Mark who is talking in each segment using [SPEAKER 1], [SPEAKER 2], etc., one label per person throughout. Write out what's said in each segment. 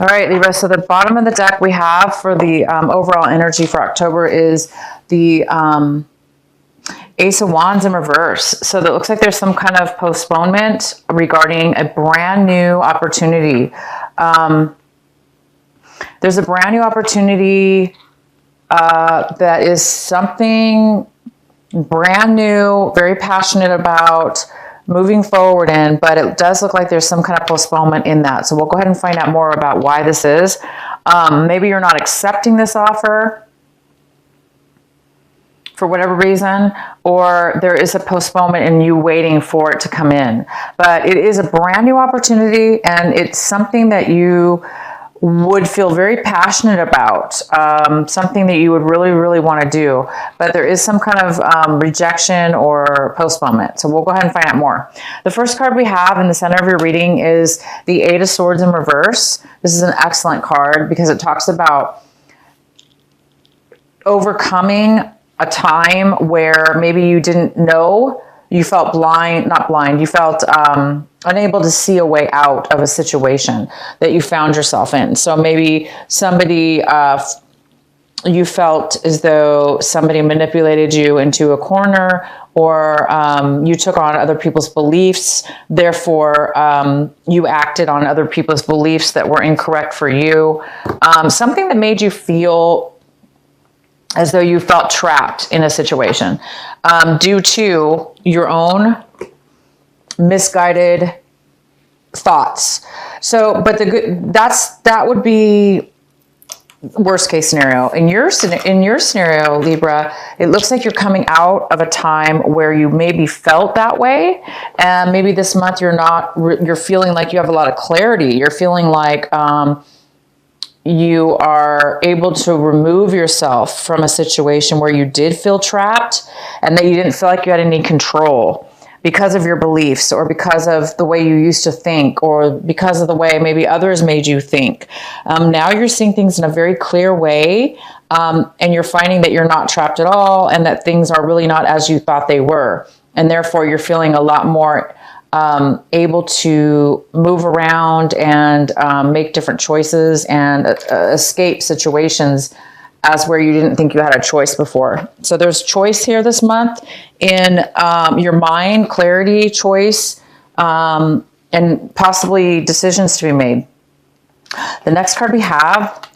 [SPEAKER 1] All right, Libra. So the bottom of the deck we have for the overall energy for October is the Ace of Wands in reverse. So that looks like there's some kind of postponement regarding a brand new opportunity. There's a brand new opportunity that is something brand new, very passionate about, moving forward in, but it does look like there's some kind of postponement in that. So we'll go ahead and find out more about why this is. Maybe you're not accepting this offer for whatever reason, or there is a postponement and you waiting for it to come in. But it is a brand new opportunity, and it's something that you would feel very passionate about, something that you would really, really want to do. But there is some kind of rejection or postponement. So we'll go ahead and find out more. The first card we have in the center of your reading is the Eight of Swords in reverse. This is an excellent card because it talks about overcoming a time where maybe you didn't know, you felt you felt unable to see a way out of a situation that you found yourself in. So maybe somebody, you felt as though somebody manipulated you into a corner, or you took on other people's beliefs. Therefore, you acted on other people's beliefs that were incorrect for you. Something that made you feel as though you felt trapped in a situation due to your own misguided thoughts. So, but that would be worst case scenario. In your scenario, Libra, it looks like you're coming out of a time where you maybe felt that way, and maybe this month you're feeling like you have a lot of clarity. You're feeling like you are able to remove yourself from a situation where you did feel trapped and that you didn't feel like you had any control because of your beliefs, or because of the way you used to think, or because of the way maybe others made you think. Now you're seeing things in a very clear way, and you're finding that you're not trapped at all, and that things are really not as you thought they were. And therefore you're feeling a lot more able to move around and make different choices and escape situations as where you didn't think you had a choice before. So there's choice here this month in your mind, clarity, choice, and possibly decisions to be made. The next card we have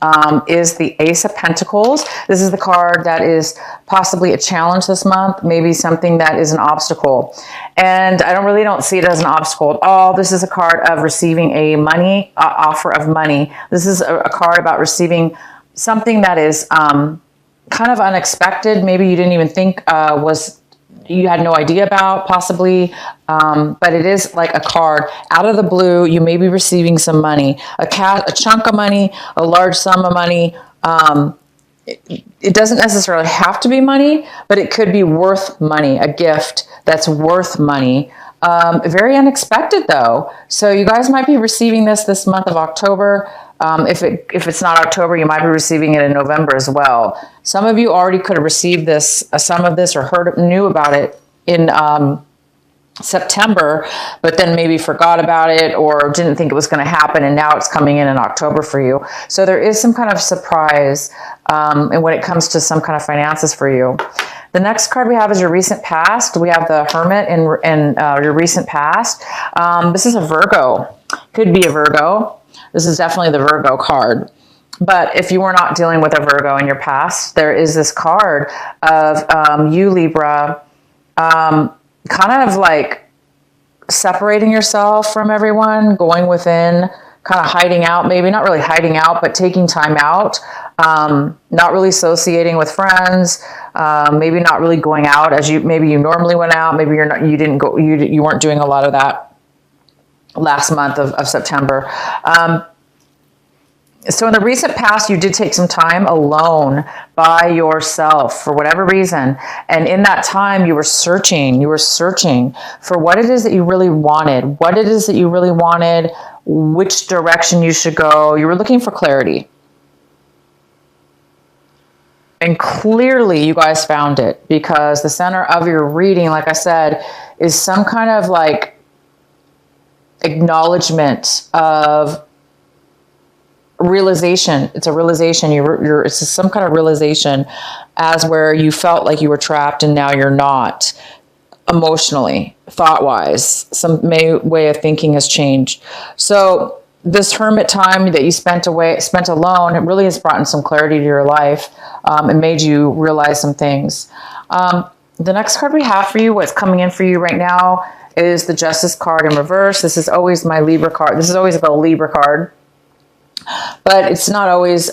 [SPEAKER 1] is the Ace of Pentacles. This is the card that is possibly a challenge this month, maybe something that is an obstacle. And I don't see it as an obstacle at all. This is a card of receiving a offer of money. This is a card about receiving something that is kind of unexpected. Maybe you didn't even think you had no idea about, possibly, but it is like a card out of the blue. You may be receiving some money, a chunk of money, a large sum of money. It doesn't necessarily have to be money, but it could be worth money, a gift that's worth money. Very unexpected though. So you guys might be receiving this month of October. If it's not October, you might be receiving it in November as well. Some of you already could have received some of this, or knew about it in September, but then maybe forgot about it or didn't think it was going to happen, and now it's coming in October for you. So there is some kind of surprise and when it comes to some kind of finances for you. The next card we have is your recent past. We have the Hermit in your recent past. This is a Virgo. Could be a Virgo. This is definitely the Virgo card. But if you were not dealing with a Virgo in your past, there is this card of you, Libra, kind of like separating yourself from everyone, going within, kind of hiding out, maybe not really hiding out, but taking time out, not really associating with friends, maybe not really going out as maybe you normally went out. Maybe you weren't doing a lot of that last month of September. So in the recent past, you did take some time alone by yourself for whatever reason. And in that time, you were searching for what it is that you really wanted, which direction you should go. You were looking for clarity. And clearly you guys found it, because the center of your reading, like I said, is some kind of like acknowledgement of realization. It's a realization. It's some kind of realization as where you felt like you were trapped and now you're not, emotionally, thought-wise. Some way of thinking has changed. So this hermit time that you spent alone, it really has brought in some clarity to your life, and made you realize some things. The next card we have for you, what's coming in for you right now, is the Justice card in reverse. This is always my Libra card. This is always the Libra card, but it's not always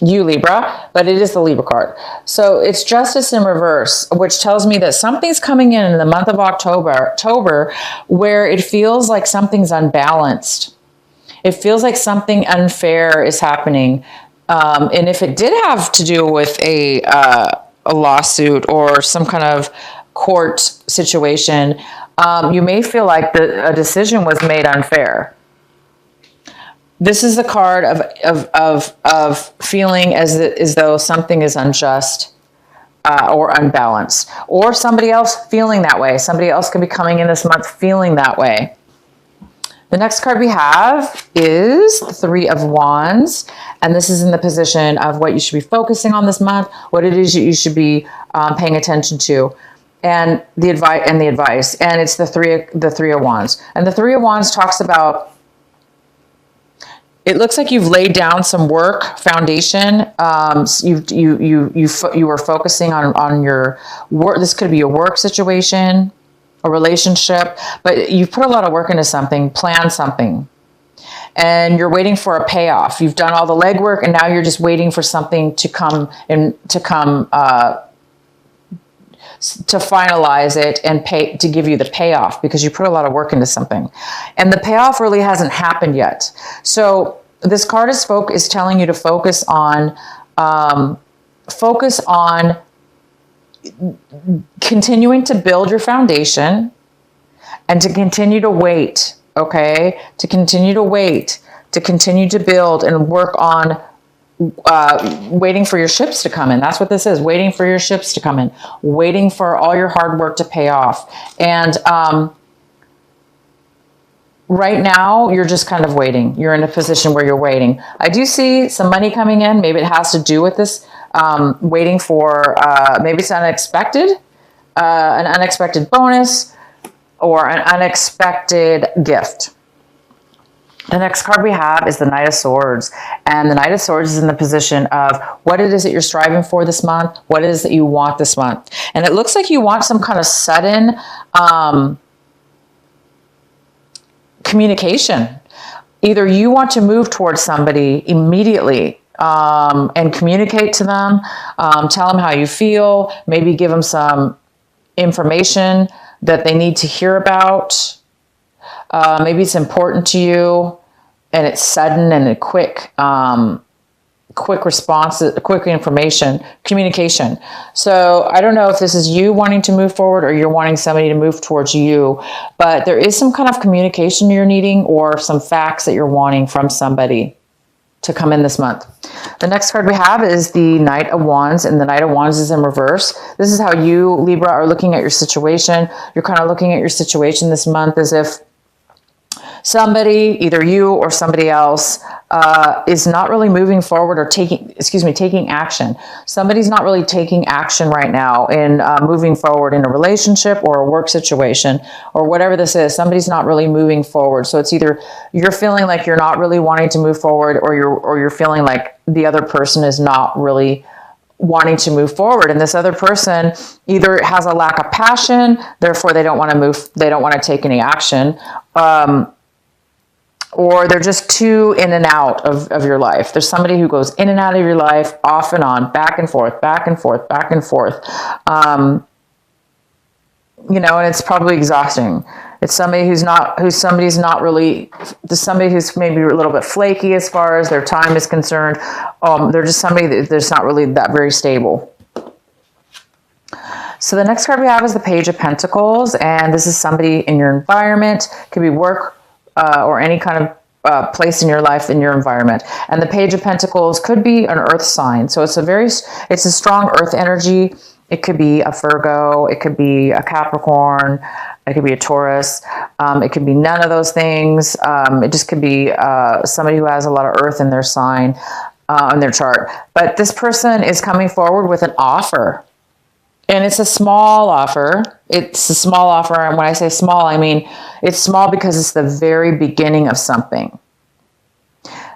[SPEAKER 1] you, Libra, but it is the Libra card. So it's Justice in reverse, which tells me that something's coming in the month of October, where it feels like something's unbalanced. It feels like something unfair is happening. And if it did have to do with a lawsuit or some kind of court situation, you may feel like a decision was made unfair. This is the card of feeling as though something is unjust or unbalanced, or somebody else feeling that way. Somebody else could be coming in this month feeling that way. The next card we have is the Three of Wands, and this is in the position of what you should be focusing on this month, what it is you should be paying attention to, and the advice. And it's the Three of Wands, and the Three of Wands talks about. It looks like you've laid down some work foundation. You were focusing on your work. This could be a work situation, a relationship, but you've put a lot of work into something, planned something, and you're waiting for a payoff. You've done all the legwork, and now you're just waiting for something to come to finalize it and to give you the payoff, because you put a lot of work into something, and the payoff really hasn't happened yet. So this card is telling you to focus on continuing to build your foundation, and to continue to wait. Okay, to continue to build and work on waiting for your ships to come in. That's what this is, waiting for your ships to come in, waiting for all your hard work to pay off. And right now, you're just kind of waiting. You're in a position where you're waiting. I do see some money coming in. Maybe it has to do with this, waiting for, maybe it's an unexpected bonus or an unexpected gift. The next card we have is the Knight of Swords, and the Knight of Swords is in the position of what it is that you're striving for this month, what it is that you want this month. And it looks like you want some kind of sudden communication. Either you want to move towards somebody immediately and communicate to them, tell them how you feel, maybe give them some information that they need to hear about. Maybe it's important to you, and it's sudden and a quick response, quick information, communication. So I don't know if this is you wanting to move forward or you're wanting somebody to move towards you, but there is some kind of communication you're needing, or some facts that you're wanting from somebody to come in this month. The next card we have is the Knight of Wands, and the Knight of Wands is in reverse. This is how you, Libra, are looking at your situation. You're kind of looking at your situation this month as if somebody, either you or somebody else, is not really moving forward or taking action. Somebody's not really taking action right now in moving forward in a relationship or a work situation or whatever this is. Somebody's not really moving forward. So it's either you're feeling like you're not really wanting to move forward, or you're feeling like the other person is not really wanting to move forward. And this other person either has a lack of passion, therefore they don't want to move, they don't want to take any action, or they're just too in and out of your life. There's somebody who goes in and out of your life, off and on, back and forth, back and forth, back and forth. And it's probably exhausting. It's somebody who's maybe a little bit flaky as far as their time is concerned. They're just somebody that's not really that very stable. So the next card we have is the Page of Pentacles, and this is somebody in your environment. It could be work, or any kind of place in your life, in your environment. And the Page of Pentacles could be an earth sign. So it's a strong earth energy. It could be a Virgo. It could be a Capricorn. It could be a Taurus. It could be none of those things. It just could be somebody who has a lot of earth in their sign, in their chart. But this person is coming forward with an offer. And it's a small offer. It's a small offer. And when I say small, I mean it's small because it's the very beginning of something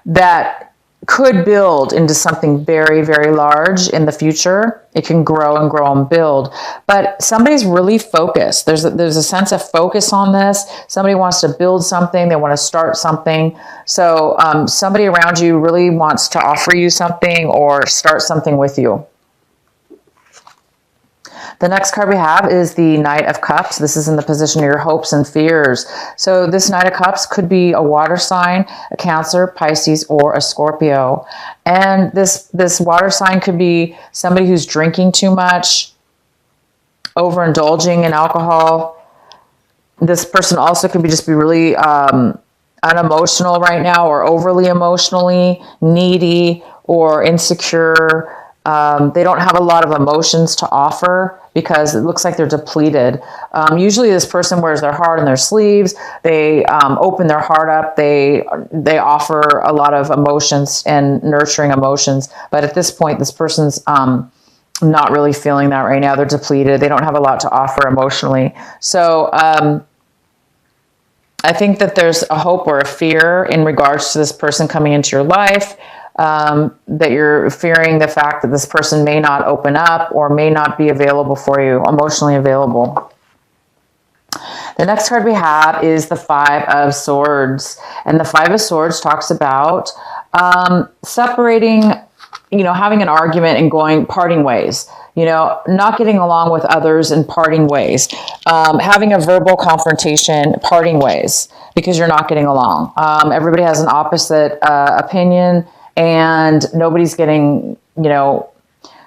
[SPEAKER 1] that could build into something very, very large in the future. It can grow and grow and build. But somebody's really focused. There's a sense of focus on this. Somebody wants to build something. They want to start something. So somebody around you really wants to offer you something or start something with you. The next card we have is the Knight of Cups. This is in the position of your hopes and fears. So this Knight of Cups could be a water sign, a Cancer, Pisces, or a Scorpio. And this water sign could be somebody who's drinking too much, overindulging in alcohol. This person also could just be really unemotional right now, or overly emotionally needy or insecure. They don't have a lot of emotions to offer because it looks like they're depleted. Usually this person wears their heart on their sleeves. They open their heart up. They offer a lot of emotions and nurturing emotions. But at this point, this person's not really feeling that right now. They're depleted. They don't have a lot to offer emotionally. So I think that there's a hope or a fear in regards to this person coming into your life. That you're fearing the fact that this person may not open up or may not be available for you, emotionally available. The next card we have is the Five of Swords. And the Five of Swords talks about separating, having an argument and parting ways. Not getting along with others and parting ways. Having a verbal confrontation, parting ways, because you're not getting along. Everybody has an opposite opinion. And nobody's getting,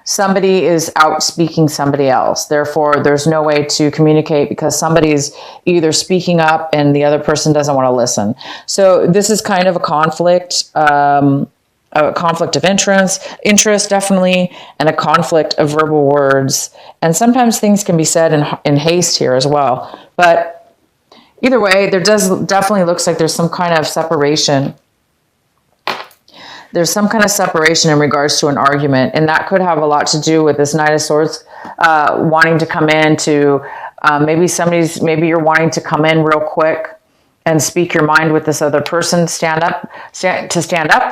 [SPEAKER 1] somebody is outspeaking somebody else. Therefore, there's no way to communicate because somebody's either speaking up and the other person doesn't want to listen. So this is kind of a conflict of interest, definitely, and a conflict of verbal words. And sometimes things can be said in haste here as well. But either way, there definitely looks like there's some kind of separation. There's some kind of separation in regards to an argument, and that could have a lot to do with this Knight of Swords wanting to come in to maybe you're wanting to come in real quick and speak your mind with this other person. Stand up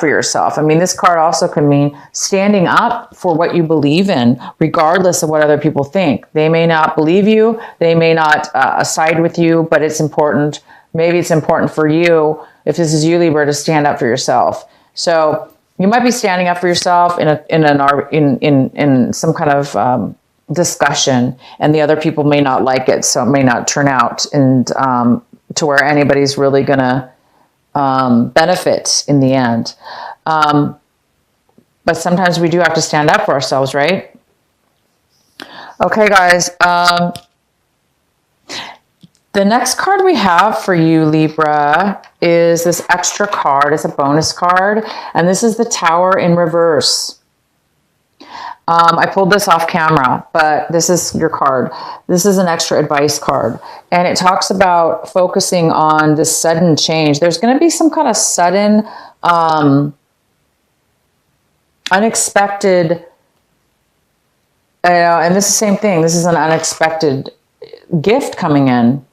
[SPEAKER 1] for yourself. I mean, this card also could mean standing up for what you believe in, regardless of what other people think. They may not believe you, they may not side with you, but it's important. Maybe it's important for you, if this is you, Libra, to stand up for yourself. So you might be standing up for yourself in some kind of discussion, and the other people may not like it, so it may not turn out and to where anybody's really going to benefit in the end. But sometimes we do have to stand up for ourselves, right? Okay, guys. The next card we have for you, Libra, is this extra card. It's a bonus card, and this is the Tower in reverse. I pulled this off camera, but this is your card. This is an extra advice card, and it talks about focusing on this sudden change. There's going to be some kind of sudden, unexpected, and this is the same thing. This is an unexpected gift coming in.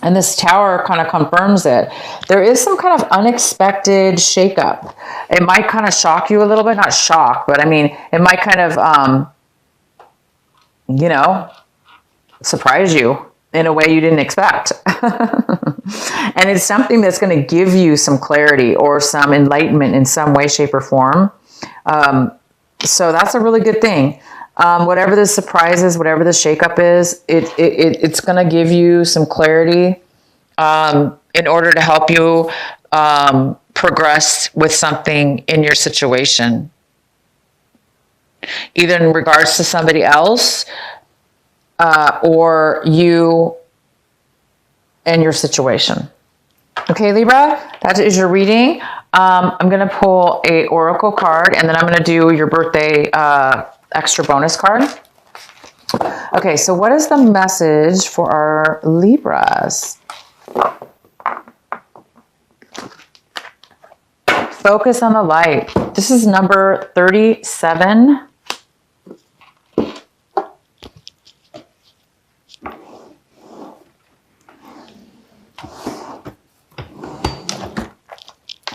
[SPEAKER 1] And this tower kind of confirms it. There is some kind of unexpected shakeup. It might kind of shock you a little bit. Not shock, but I mean, it might kind of, surprise you in a way you didn't expect. And it's something that's going to give you some clarity or some enlightenment in some way, shape, or form. So that's a really good thing. Whatever the surprise is, whatever the shakeup is, it's going to give you some clarity in order to help you progress with something in your situation, either in regards to somebody else or you and your situation. Okay, Libra, that is your reading. I'm going to pull a oracle card, and then I'm going to do your birthday extra bonus card. Okay, so what is the message for our Libras? Focus on the light. This is number 37.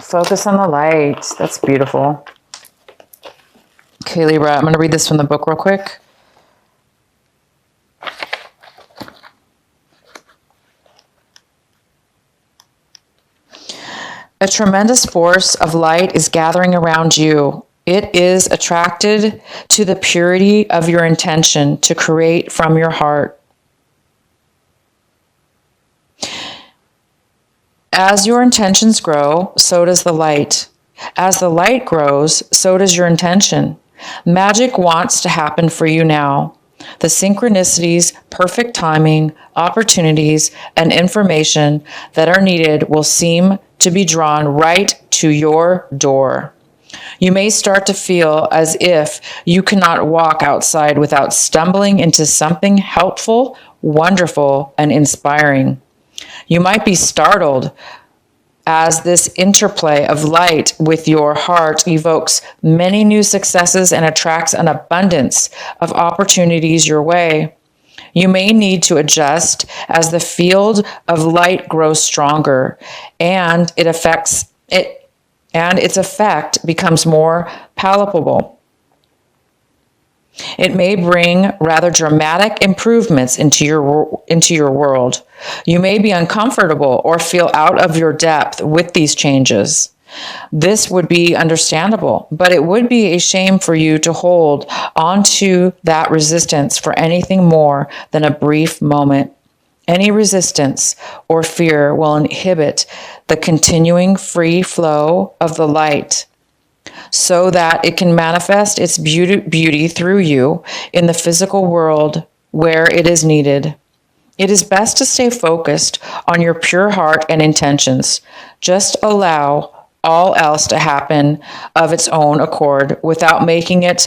[SPEAKER 1] Focus on the light. That's beautiful. Okay, Libra, I'm going to read this from the book real quick. A tremendous force of light is gathering around you. It is attracted to the purity of your intention to create from your heart. As your intentions grow, so does the light. As the light grows, so does your intention. Magic wants to happen for you now. The synchronicities, perfect timing, opportunities, and information that are needed will seem to be drawn right to your door. You may start to feel as if you cannot walk outside without stumbling into something helpful, wonderful, and inspiring. You might be startled as this interplay of light with your heart evokes many new successes and attracts an abundance of opportunities your way. You may need to adjust as the field of light grows stronger and its effect becomes more palpable. It may bring rather dramatic improvements into your world. You may be uncomfortable or feel out of your depth with these changes. This would be understandable, but it would be a shame for you to hold onto that resistance for anything more than a brief moment. Any resistance or fear will inhibit the continuing free flow of the light, so that it can manifest its beauty through you in the physical world where it is needed. It is best to stay focused on your pure heart and intentions. Just allow all else to happen of its own accord without making it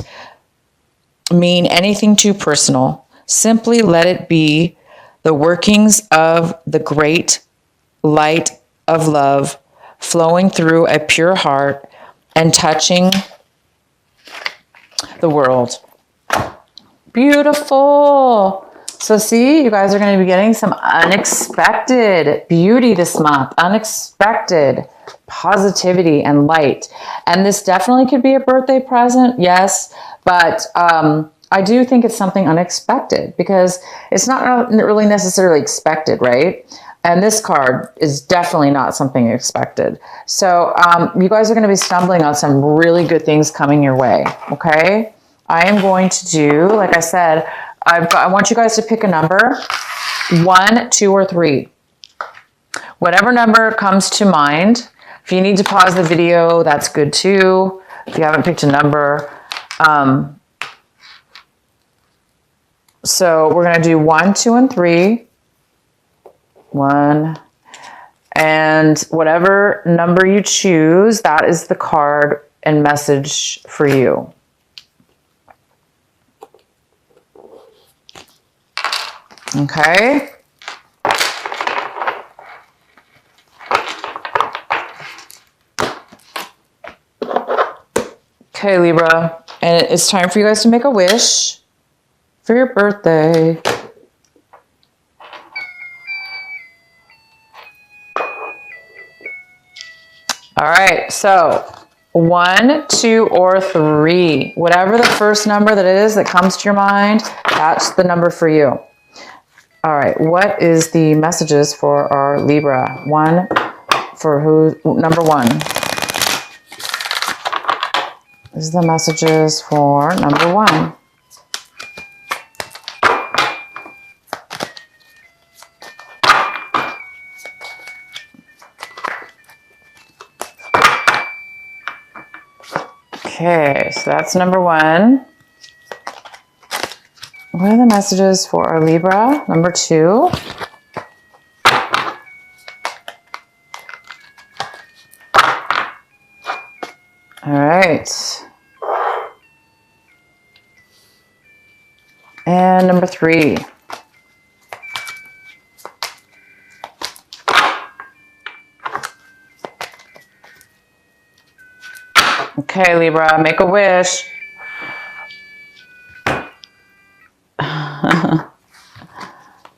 [SPEAKER 1] mean anything too personal. Simply let it be the workings of the great light of love flowing through a pure heart and touching the world. Beautiful. So see, you guys are going to be getting some unexpected beauty this month, unexpected positivity and light. And this definitely could be a birthday present, yes, but I do think it's something unexpected because it's not really necessarily expected, right? And this card is definitely not something expected. So you guys are going to be stumbling on some really good things coming your way, okay? I am going to do, like I said, I want you guys to pick a number, 1, 2, or 3. Whatever number comes to mind. If you need to pause the video, that's good too. If you haven't picked a number. So we're going to do 1, 2, and 3. 1, and whatever number you choose, that is the card and message for you. Okay. Okay, Libra, and it's time for you guys to make a wish for your birthday. All right, so 1, 2, or 3. Whatever the first number that it is that comes to your mind, that's the number for you. All right, what is the messages for our Libra? Number 1. This is the messages for number 1. Okay, so that's number 1. What are the messages for our Libra? Number 2. All right. And And number 3. Okay, Libra, make a wish.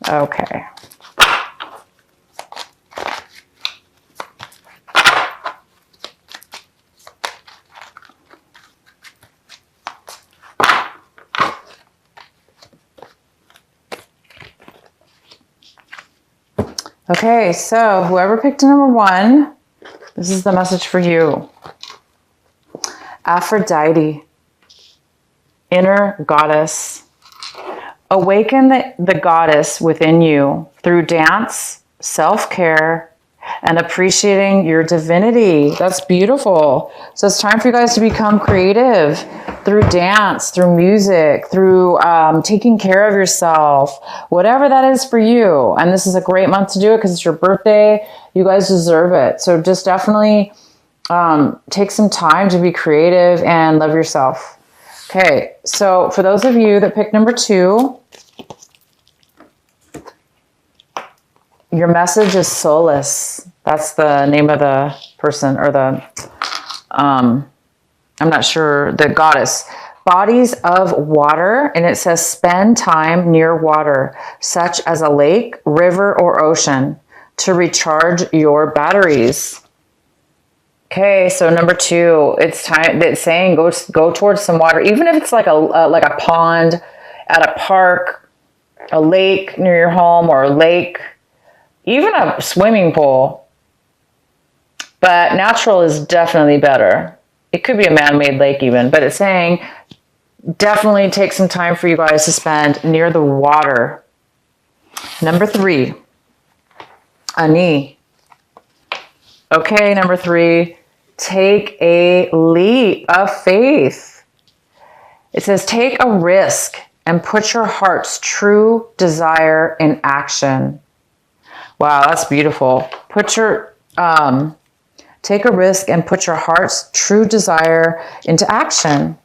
[SPEAKER 1] Okay. Okay, so whoever picked number 1, this is the message for you. Aphrodite, inner goddess. Awaken the goddess within you through dance, self-care, and appreciating your divinity. That's beautiful. So it's time for you guys to become creative through dance, through music, through taking care of yourself, whatever that is for you. And this is a great month to do it because it's your birthday. You guys deserve it. So just definitely take some time to be creative and love yourself. Okay, so for those of you that picked number 2, your message is solace. That's the name of the person, or the, I'm not sure, the goddess. Bodies of water, and it says spend time near water, such as a lake, river, or ocean, to recharge your batteries. Okay, so number 2, it's time. It's saying go towards some water, even if it's like a pond, at a park, a lake near your home, or a lake, even a swimming pool. But natural is definitely better. It could be a man-made lake even, but it's saying definitely take some time for you guys to spend near the water. Number 3, Ani. Okay, number 3, take a leap of faith. It says take a risk and put your heart's true desire in action. Wow, that's beautiful. Take a risk and put your heart's true desire into action.